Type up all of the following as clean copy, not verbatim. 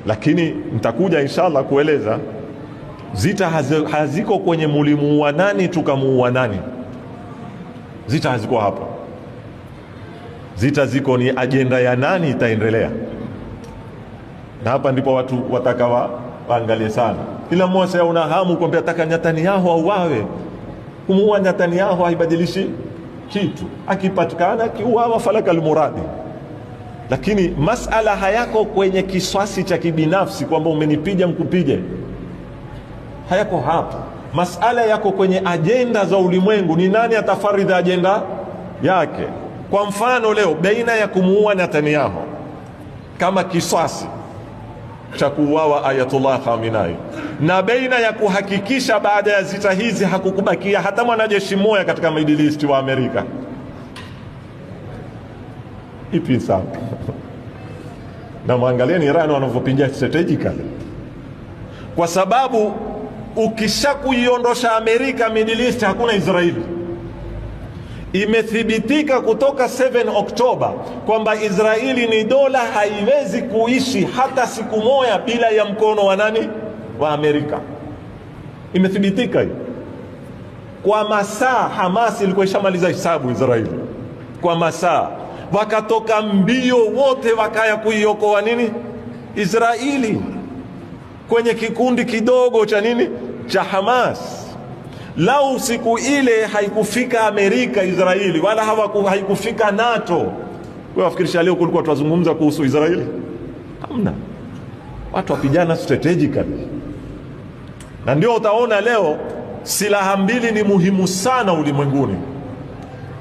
Lakini nitakuja inshallah kueleza zita haziko kwenye mulimuua nani tukamuua nani. Zita haziko hapo. Zita ziko ni ajenda ya nani itaendelea, na hapa ndipo watu wataka waangalie sana. Kila mmoja una hamu kwamba ataka Netanyahu auawe. Kumuua Netanyahu haibadilishi kitu, akipatikana kiuawa falaka almuradi. Lakini masala hayako kwenye kiswasi cha kibinafsi kwamba umenipiga mkupige, hayako hapo. Masala yako kwenye ajenda za ulimwengu, ni nani atafaridha ajenda yake. Kwa mfano leo baina ya kumuua Netanyahu kama kiswasi cha kuuawa Ayatollah Khamenei na baina ya kuhakikisha baada ya zita hizi hakukubakia hata mwanajeshi mmoja katika Middle East wa Amerika, ipi sawa? Na mwangalieni Iran wanavyopiga strategically, kwa sababu ukishakuiondosha Amerika Middle East hakuna Israeli. Imethibitika kutoka 7 Oktoba kwamba Israeli ni dola, haiwezi kuishi hata siku moja bila ya mkono wa nani? Wa Amerika. Imethibitika hiyo. Kwa masaa Hamas ilikuwa ishamaliza hisabu Israeli. Kwa masaa wakatoka mbio wote wakaya kuiokoa nini? Israeli kwenye kikundi kidogo cha nini? Cha Hamas. Lau siku ile haikufika Amerika Israeli, wala haikufika NATO, wewe wafikirisha leo kulikuwa tunazungumza kuhusu Israeli? Hamna. Watu wapigana strategically. Na ndio utaona leo silaha mbili ni muhimu sana ulimwenguni.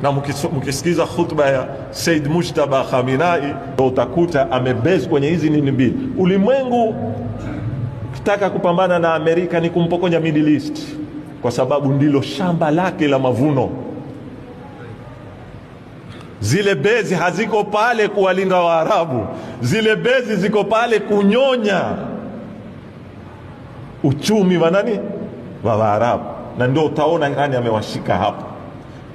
Na mkisikiza khutba ya Said Mujtaba Khamenei utakuta amebase kwenye hizi nini mbili. Ulimwengu kitaka kupambana na Amerika ni kumpokonya Middle East, kwa sababu ndilo shamba lake la mavuno. Zile bezi haziko pale kuwalinda Waarabu, zile bezi ziko pale kunyonya uchumi wa nani? Wa Waarabu. Na ndio utaona Irani amewashika hapo.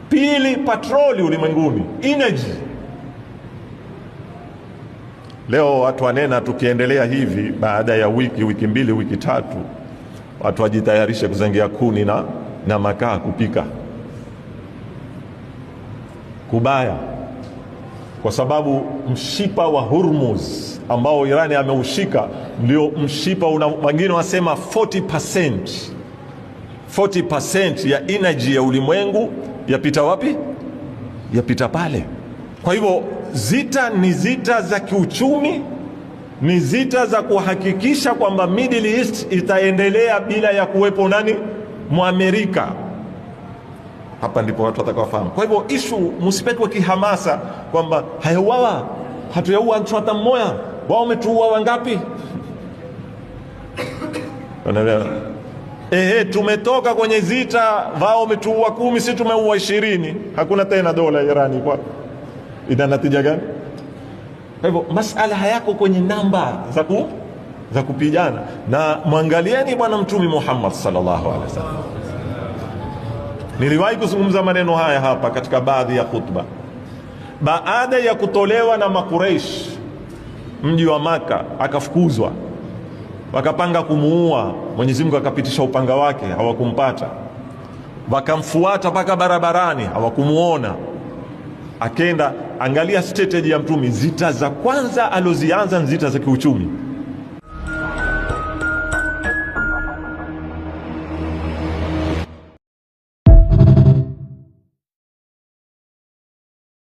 Pili, patroli ulimwenguni, energy. Leo watu wanena tukiendelea hivi baada ya wiki mbili, wiki tatu, watu wajitayarishe kuzengea kuni na makaa kupika. Kubaya, kwa sababu mshipa wa Hormuz ambao Irani ameushika ndio mshipa wengine wasema 40% ya energy ya ulimwengu yapita wapi? Yapita pale. Kwa hivyo zita ni zita za kiuchumi, ni zita za kuhakikisha kwamba Middle East itaendelea bila ya kuwepo nani? Muamerika. Hapa ndipo watu watakawafahamu. Kwa hivyo issue msipekwe kihamasa kwamba hayauawa, hatuyaua mtu hata mmoja, wao umetuua wangapi? Unaelewa? Tumetoka kwenye zita, wao umetuua 10, sisi tumeua 20. Hakuna tena dola ya Irani kwa. Ina natija gani? Kwa hivyo masala hayako kwenye namba za kupigana. Na mwangalieni bwana Mtume Muhammad sallallahu alaihi wasallam. Niliwahi kuzungumza maneno haya hapa katika baadhi ya khutba. Baada ya kutolewa na Makuraish mji wa Maka, akafukuzwa, wakapanga kumuua, Mwenyezi Mungu akapitisha upanga wake, hawakumpata. Wakamfuata mpaka barabarani, hawakumuona. Akenda, angalia strategy ya Mtume. Zita za kwanza alozianza ni zita za kiuchumi.